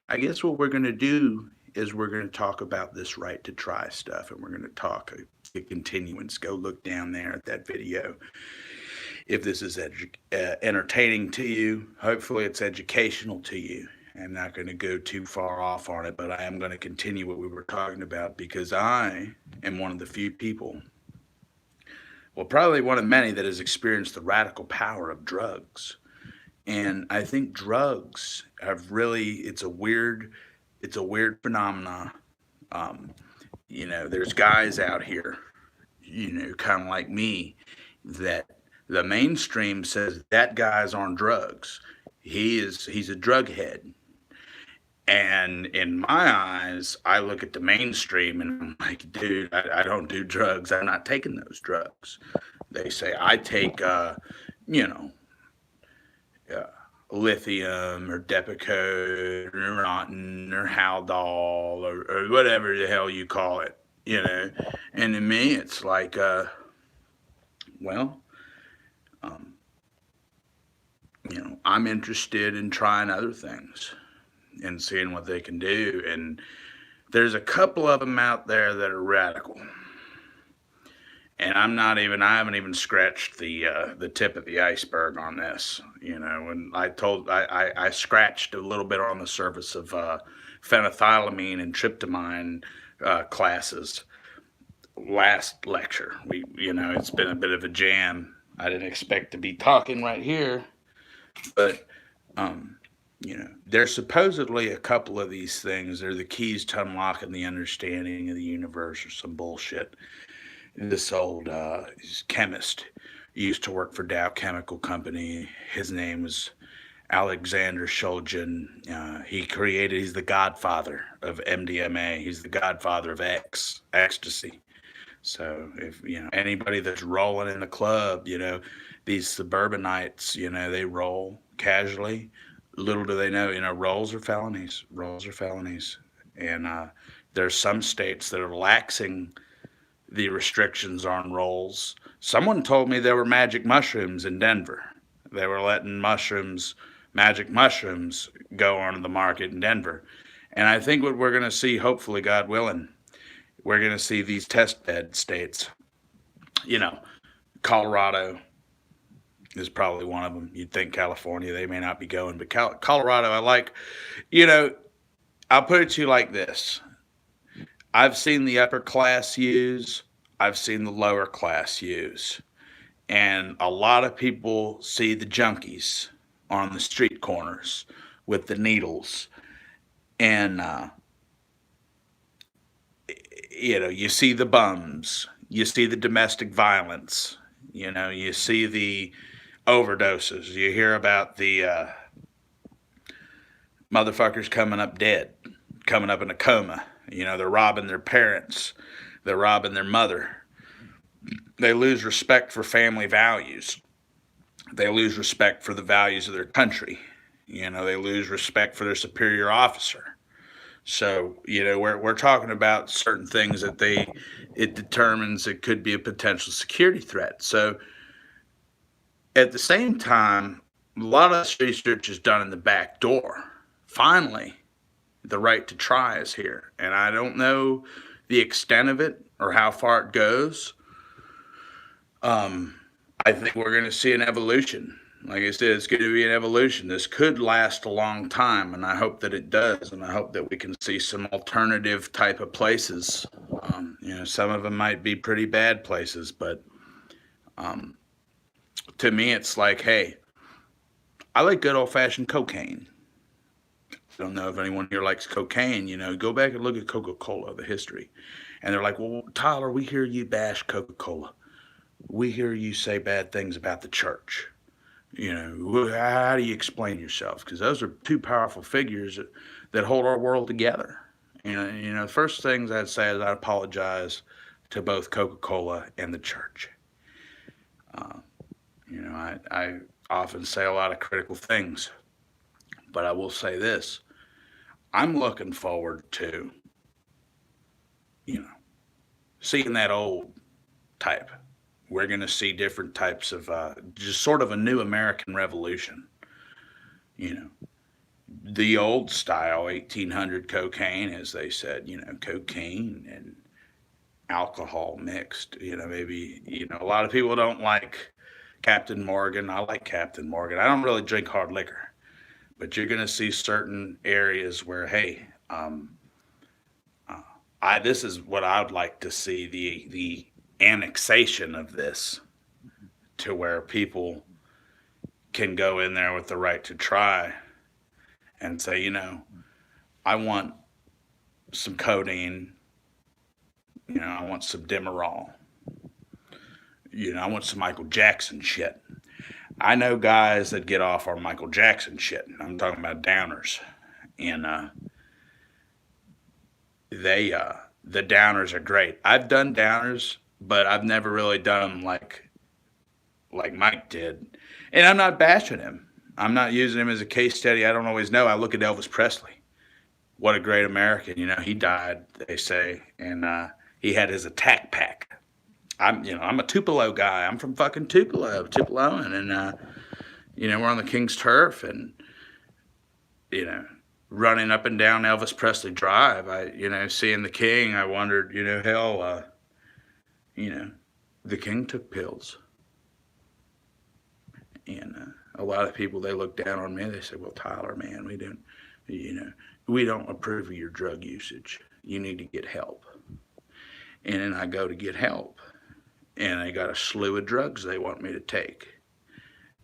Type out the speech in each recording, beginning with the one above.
I guess what we're going to do is we're going to talk about this right to try stuff, and we're going to talk the continuance. Go look down there at that video. If this is entertaining to you, hopefully it's educational to you. I'm not going to go too far off on it, but I am going to continue what we were talking about because I am one of the few people, well, probably one of many, that has experienced the radical power of drugs. And I think drugs have really, it's a weird phenomena. Um, there's guys out here, kind of like me, that the mainstream says that guy's on drugs. He's a drug head. And in my eyes, I look at the mainstream and I'm like, dude, I don't do drugs. I'm not taking those drugs. They say I take, you know, uh, lithium or Depakote or Neurontin or Haldol or whatever the hell you call it. And to me, it's like, well, um, I'm interested in trying other things and seeing what they can do. And there's a couple of them out there that are radical. And I haven't even scratched the tip of the iceberg on this. When I scratched a little bit on the surface of phenethylamine and tryptamine classes last lecture. It's been a bit of a jam. I didn't expect to be talking right here, but um, there's supposedly a couple of these things. They're the keys to unlocking the understanding of the universe, or some bullshit. This old chemist used to work for Dow Chemical Company. His name was Alexander Shulgin. He's the godfather of MDMA. He's the godfather of ecstasy. So if anybody that's rolling in the club, these suburbanites, they roll casually. Little do they know, rolls are felonies. Rolls are felonies, and there's some states that are laxing the restrictions on rolls. Someone told me there were magic mushrooms in Denver. They were letting magic mushrooms, go onto the market in Denver. And I think what we're going to see, hopefully, God willing, we're going to see these test bed states. You know, Colorado is probably one of them. You'd think California, they may not be going, but Colorado, I like, you know, I'll put it to you like this. I've seen the upper class use, I've seen the lower class use. And a lot of people see the junkies on the street corners with the needles. And, you see the bums, you see the domestic violence, you see the overdoses, you hear about the motherfuckers coming up dead, coming up in a coma. They're robbing their parents, they're robbing their mother. They lose respect for family values. They lose respect for the values of their country. They lose respect for their superior officer. So, we're talking about certain things that it determines it could be a potential security threat. So, at the same time, a lot of this research is done in the back door. Finally, the right to try is here. And I don't know the extent of it or how far it goes. Um, I think we're going to see an evolution. Like I said, it's going to be an evolution. This could last a long time, and I hope that it does. And I hope that we can see some alternative type of places. Some of them might be pretty bad places, but um, to me, it's like, hey, I like good old fashioned cocaine. I don't know if anyone here likes cocaine. Go back and look at Coca Cola, the history. And they're like, well, Tyler, we hear you bash Coca Cola. We hear you say bad things about the church. How do you explain yourself? Because those are two powerful figures that hold our world together. The first things I'd say is I apologize to both Coca Cola and the church. Uh, I often say a lot of critical things, but I will say this: I'm looking forward to, you know, seeing that old type. We're going to see different types of just sort of a new American revolution. You know, the old style 1800 cocaine, as they said, cocaine and alcohol mixed. Maybe, a lot of people don't like Captain Morgan. I like Captain Morgan. I don't really drink hard liquor, but you're going to see certain areas where, hey, this is what I'd like to see, the annexation of this, to where people can go in there with the right to try and say, I want some codeine, I want some Demerol, I want some Michael Jackson shit. I know guys that get off on Michael Jackson shit. I'm talking about downers. And the downers are great. I've done downers, but I've never really done them like Mike did. And I'm not bashing him. I'm not using him as a case study. I don't always know. I look at Elvis Presley. What a great American. He died, they say, and he had his attack pack. I'm a Tupelo guy. I'm from fucking Tupeloan, and we're on the King's turf, and running up and down Elvis Presley Drive. Seeing the King, I wondered, hell, the King took pills, and a lot of people, they look down on me. They say, "Well, Tyler, man, we don't approve of your drug usage. You need to get help." And then I go to get help, and they got a slew of drugs they want me to take.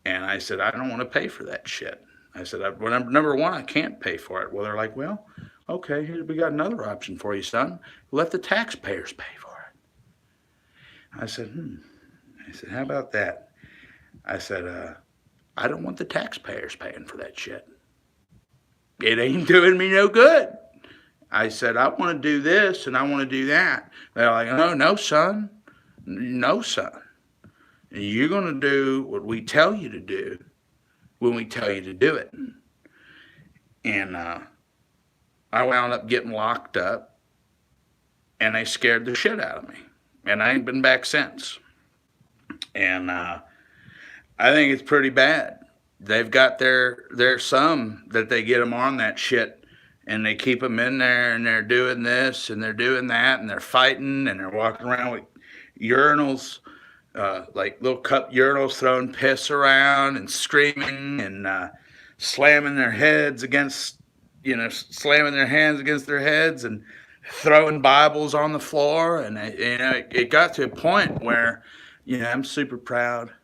And I said, I don't want to pay for that shit. I said, number one, I can't pay for it. Well, they're like, well, okay, we got another option for you, son. Let the taxpayers pay for it. I said, I said, how about that? I said, I don't want the taxpayers paying for that shit. It ain't doing me no good. I said, I want to do this and I want to do that. They're like, no, son. No, son. You're going to do what we tell you to do when we tell you to do it. And I wound up getting locked up, and they scared the shit out of me. And I ain't been back since. And I think it's pretty bad. They've got their some that they get them on that shit, and they keep them in there, and they're doing this, and they're doing that, and they're fighting, and they're walking around with urinals, like little cup urinals, throwing piss around and screaming and slamming their heads against, slamming their hands against their heads and throwing Bibles on the floor. And it got to a point where, I'm super proud of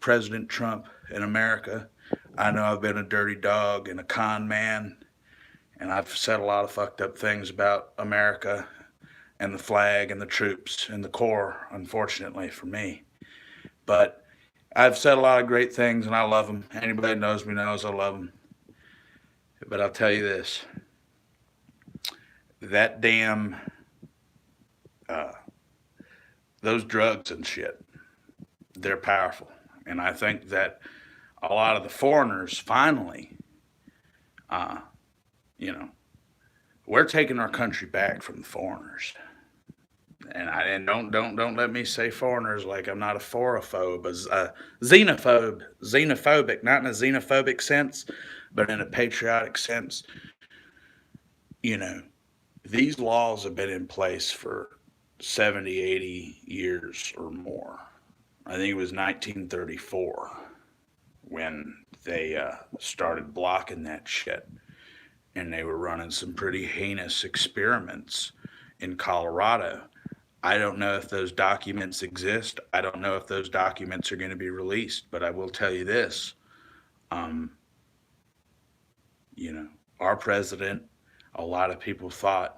President Trump in America. I know I've been a dirty dog and a con man, and I've said a lot of fucked up things about America and the flag and the troops and the Corps, unfortunately for me. But I've said a lot of great things, and I love them. Anybody that knows me knows I love them. But I'll tell you this. That damn, those drugs and shit, they're powerful. And I think that a lot of the foreigners finally, we're taking our country back from the foreigners. And don't let me say foreigners like I'm not a forophobe, a xenophobic, not in a xenophobic sense, but in a patriotic sense. These laws have been in place for 70, 80 years or more. I think it was 1934 when they started blocking that shit. And they were running some pretty heinous experiments in Colorado. I don't know if those documents exist. I don't know if those documents are going to be released. But I will tell you this. Our president, a lot of people thought,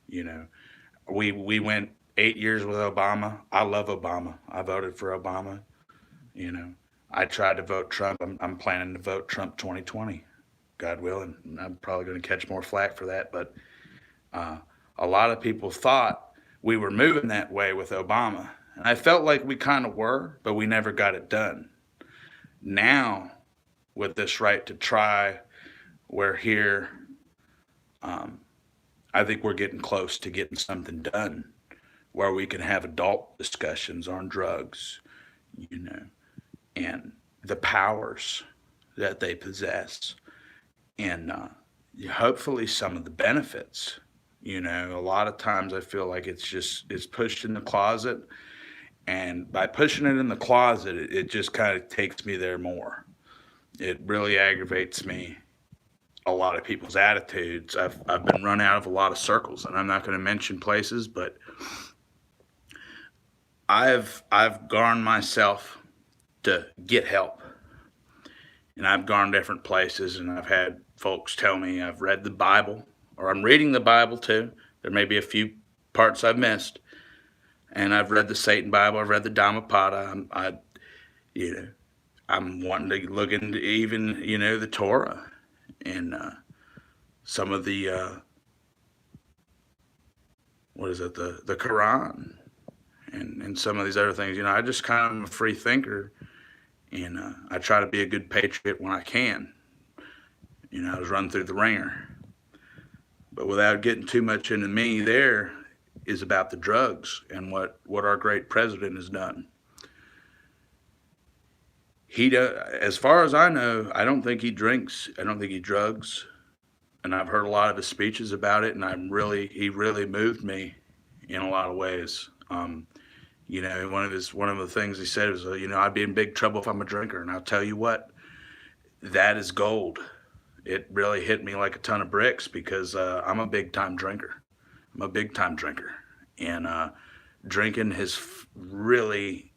we went 8 years with Obama. I love Obama. I voted for Obama. I tried to vote Trump. I'm planning to vote Trump 2020, God willing. I'm probably going to catch more flack for that. But a lot of people thought we were moving that way with Obama. And I felt like we kind of were, but we never got it done. Now, with this right to try, we're here. I think we're getting close to getting something done where we can have adult discussions on drugs, and the powers that they possess. And hopefully some of the benefits. A lot of times I feel like it's pushed in the closet, and by pushing it in the closet, it just kind of takes me there more. It really aggravates me. A lot of people's attitudes. I've been run out of a lot of circles, and I'm not going to mention places, but I've gone myself to get help, and I've gone different places, and I've had folks tell me I've read the Bible, or I'm reading the Bible too. There may be a few parts I've missed, and I've read the Satan Bible. I've read the Dhammapada. You know, I'm wanting to look into even the Torah and some of the what is it, the Quran, and some of these other things. I just kind of am a free thinker, and I try to be a good patriot when I can. I was run through the ringer, but without getting too much into me, there is about the drugs and what our great president has done. As far as I know, I don't think he drinks. I don't think he drugs. And I've heard a lot of his speeches about it, and he really moved me in a lot of ways. One of the things he said was, I'd be in big trouble if I'm a drinker, and I'll tell you what, that is gold. It really hit me like a ton of bricks because I'm a big time drinker. I'm a big time drinker, and drinking has really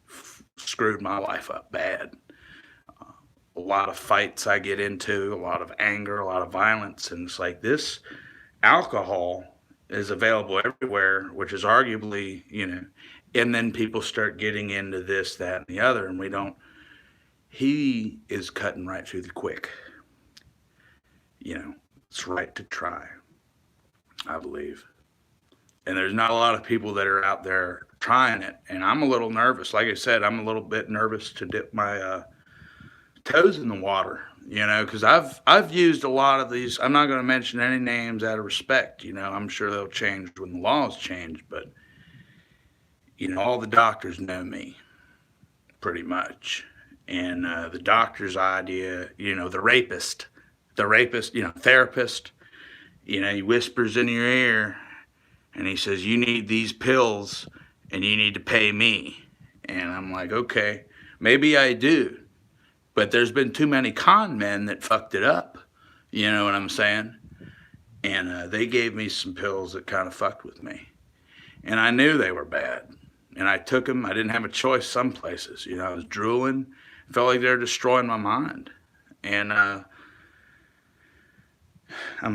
screwed my life up bad. A lot of fights I get into, a lot of anger, a lot of violence, and it's like this alcohol is available everywhere, which is arguably, and then people start getting into this, that, and the other, and we don't. He is cutting right through the quick. It's right to try, I believe. And there's not a lot of people that are out there trying it, and I'm a little nervous. Like I said, I'm a little bit nervous to dip my toes in the water, because I've used a lot of these. I'm not going to mention any names out of respect. I'm sure they'll change when the laws change, but all the doctors know me pretty much, and the doctor's idea, the rapist, therapist, he whispers in your ear, and he says, "You need these pills, and you need to pay me," and I'm like, okay, maybe I do. But there's been too many con men that fucked it up. You know what I'm saying? And they gave me some pills that kind of fucked with me. And I knew they were bad. And I took them. I didn't have a choice some places. I was drooling. Felt like they were destroying my mind. And I'm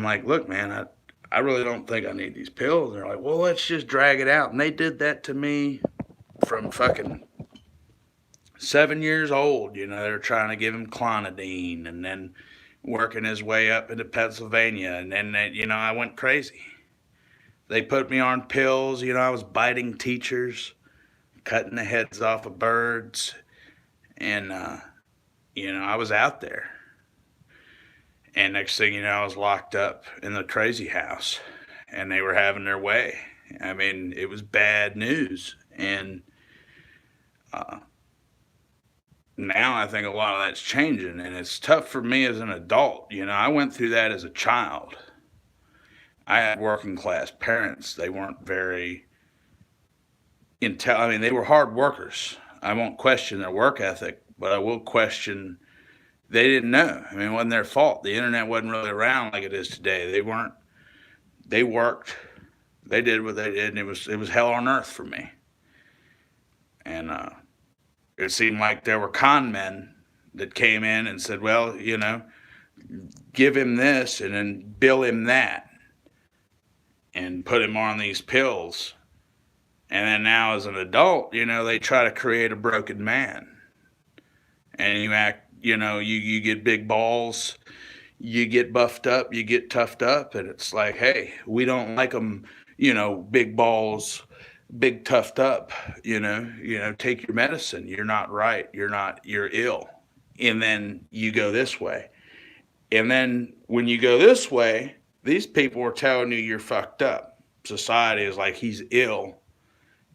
like, look, man, I really don't think I need these pills. And they're like, well, let's just drag it out. And they did that to me from fucking 7 years old. They were trying to give him clonidine, and then working his way up into Pennsylvania, and then I went crazy. They put me on pills. I was biting teachers, cutting the heads off of birds, and I was out there. And next thing you know, I was locked up in the crazy house, and they were having their way. I mean, it was bad news, and now I think a lot of that's changing, and it's tough for me as an adult. I went through that as a child. I had working class parents. They weren't very they were hard workers. I won't question their work ethic, but I will question they didn't know. I mean, it wasn't their fault. The internet wasn't really around like it is today. They worked, they did what they did, and it was hell on earth for me. And it seemed like there were con men that came in and said, well, give him this and then bill him that and put him on these pills. And then now as an adult, they try to create a broken man. And you act, you get big balls, you get buffed up, you get toughed up. And it's like, hey, we don't like them, big balls, big toughed up, take your medicine. You're not right. You're ill. And then you go this way. And then when you go this way, these people are telling you you're fucked up. Society is like, he's ill.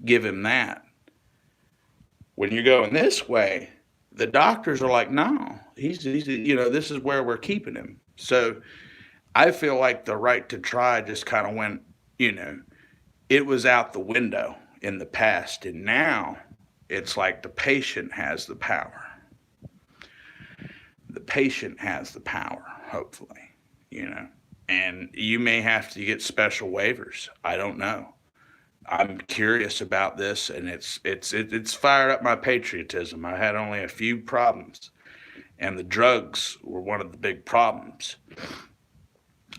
Give him that. When you're going this way, the doctors are like, no, he's this is where we're keeping him. So I feel like the right to try just kind of went, you know, it was out the window in the past. And now it's like the patient has the power. The patient has the power, hopefully, you know. And you may have to get special waivers. I don't know. I'm curious about this, and it's fired up my patriotism. I had only a few problems, and the drugs were one of the big problems.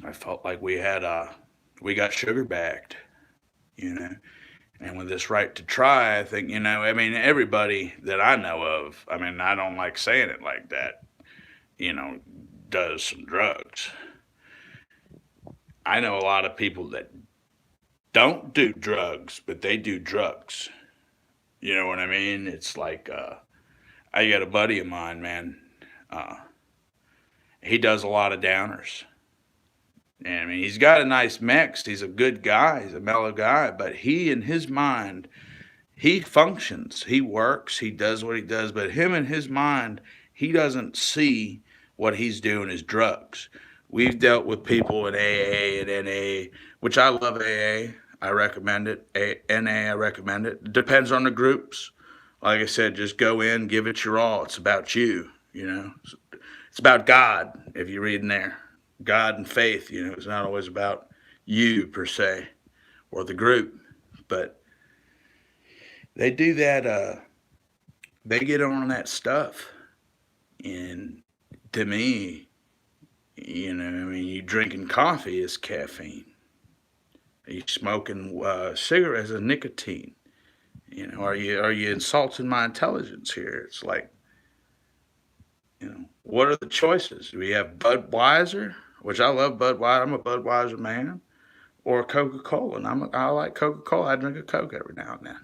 I felt like we got sugar bagged, you know. And with this right to try, I think, you know, I mean, everybody that I know of, I mean, I don't like saying it like that, you know, does some drugs. I know a lot of people that don't do drugs, but they do drugs. You know what I mean? It's like, I got a buddy of mine, man. Uh, he does a lot of downers. And I mean, he's got a nice mix. He's a good guy. He's a mellow guy. But he, in his mind, he functions. He works. He does what he does. But him in his mind, he doesn't see what he's doing as drugs. We've dealt with people in AA and NA, which I love AA. I recommend it. NA, I recommend it. Depends on the groups. Like I said, just go in, give it your all. It's about you, you know. It's about God, if you read in there. God and faith, you know. It's not always about you, per se, or the group. But they do that, they get on that stuff. And to me, you know, I mean, you drinking coffee is caffeine. You smoking cigarettes is nicotine. You know, are you insulting my intelligence here? It's like, you know, what are the choices? Do we have Budweiser, which I love Budweiser. I'm a Budweiser man, or Coca Cola, and I like Coca Cola. I drink a Coke every now and then.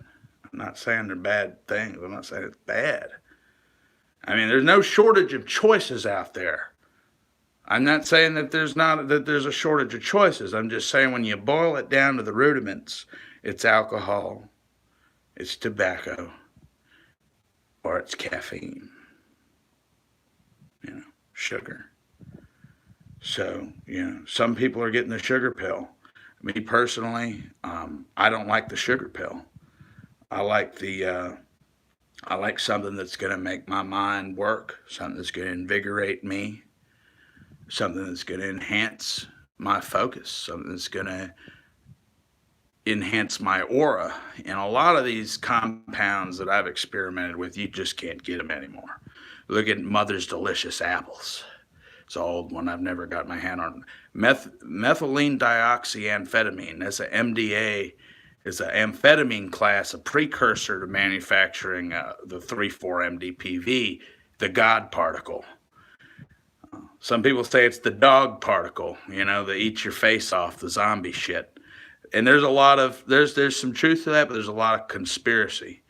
I'm not saying they're bad things. I'm not saying it's bad. I mean, there's no shortage of choices out there. I'm not saying that there's a shortage of choices. I'm just saying when you boil it down to the rudiments, it's alcohol, it's tobacco, or it's caffeine, you know, sugar. So, you know, some people are getting the sugar pill. Me personally, I don't like the sugar pill. I like I like something that's going to make my mind work, something that's going to invigorate me, something that's going to enhance my focus, something that's going to enhance my aura. And a lot of these compounds that I've experimented with, you just can't get them anymore. Look at Mother's Delicious apples. It's an old one I've never got my hand on. Methylene dioxyamphetamine. That's a MDA. It's an amphetamine class, a precursor to manufacturing the 3,4-MDPV, the God particle. Some people say it's the dog particle, you know, the eat your face off, the zombie shit. And there's some truth to that, but there's a lot of conspiracy.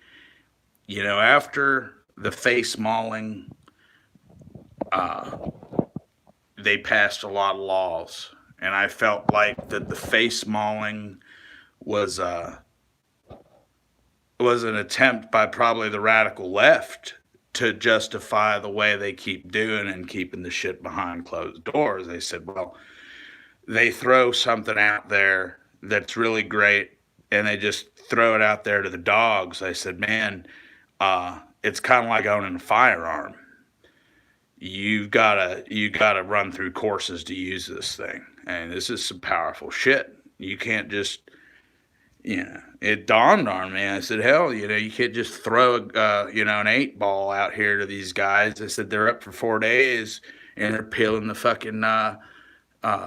You know, after the face mauling, they passed a lot of laws, and I felt like that the face mauling was an attempt by probably the radical left to justify the way they keep doing and keeping the shit behind closed doors. They said, well, they throw something out there that's really great, and they just throw it out there to the dogs. They said, man, it's kind of like owning a firearm. You gotta run through courses to use this thing, and this is some powerful shit. You can't just, you know, it dawned on me. I said, hell, you know, you can't just throw, you know, an 8 ball out here to these guys. I said, they're up for 4 days and they're peeling the fucking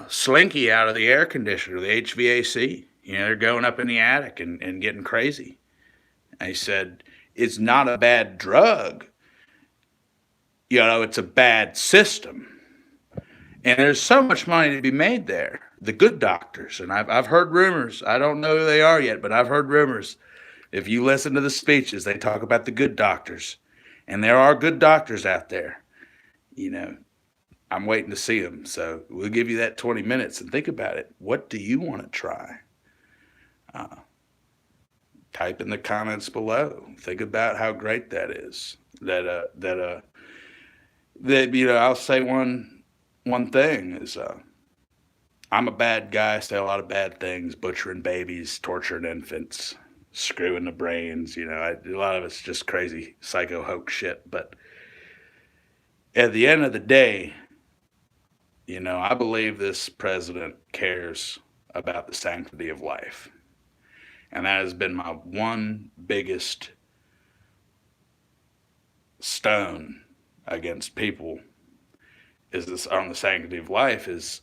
slinky out of the air conditioner, the HVAC. You know, they're going up in the attic and getting crazy. I said, it's not a bad drug. You know, it's a bad system. And there's so much money to be made there. The good doctors, and I've heard rumors. I don't know who they are yet, but I've heard rumors. If you listen to the speeches, they talk about the good doctors. And there are good doctors out there. You know, I'm waiting to see them. So we'll give you that 20 minutes and think about it. What do you want to try? Type in the comments below. Think about how great that is. That you know, I'll say one thing is I'm a bad guy, say a lot of bad things, butchering babies, torturing infants, screwing the brains. A lot of it's just crazy psycho hoax shit. But at the end of the day, I believe this president cares about the sanctity of life. And that has been my one biggest stone against people is this on the sanctity of life is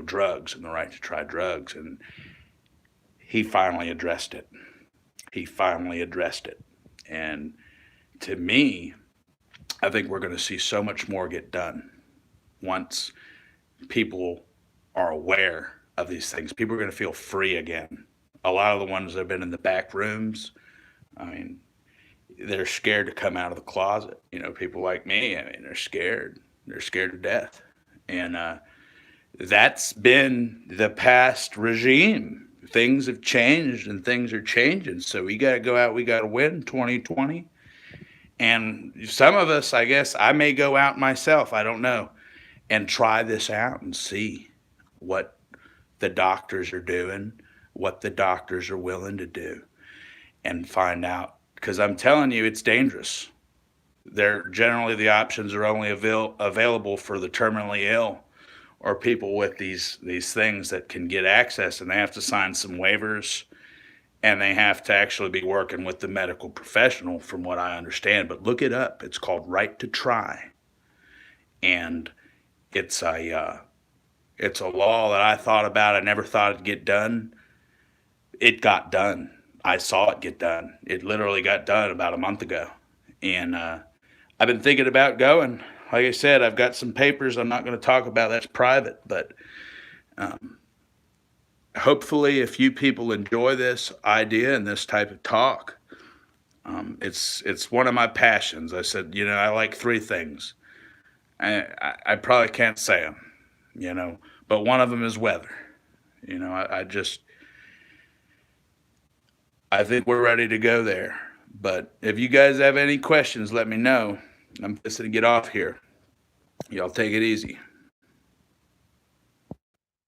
drugs and the right to try drugs. And he finally addressed it. And to me, I think we're going to see so much more get done once people are aware of these things. People are going to feel free again. A lot of the ones that have been in the back rooms, I mean, they're scared to come out of the closet. People like me, I mean, they're scared. They're scared to death. And that's been the past regime. Things have changed and things are changing. So we got to go out. We got to win 2020. And some of us, I guess, I may go out myself. I don't know. And try this out and see what the doctors are doing, what the doctors are willing to do, and find out. Because I'm telling you, it's dangerous. Generally the options are only available for the terminally ill or people with these things that can get access, and they have to sign some waivers, and they have to actually be working with the medical professional, from what I understand. But look it up. It's called Right to Try, and it's a law that I thought about. I never thought it'd get done. It got done. I saw it get done. It literally got done about a month ago, and I've been thinking about going. Like I said, I've got some papers I'm not going to talk about. That's private, but hopefully a few people enjoy this idea and this type of talk. It's one of my passions. I said, I like three things. I probably can't say them, but one of them is weather. I think we're ready to go there. But if you guys have any questions, let me know. I'm fixing to get off here. Y'all take it easy.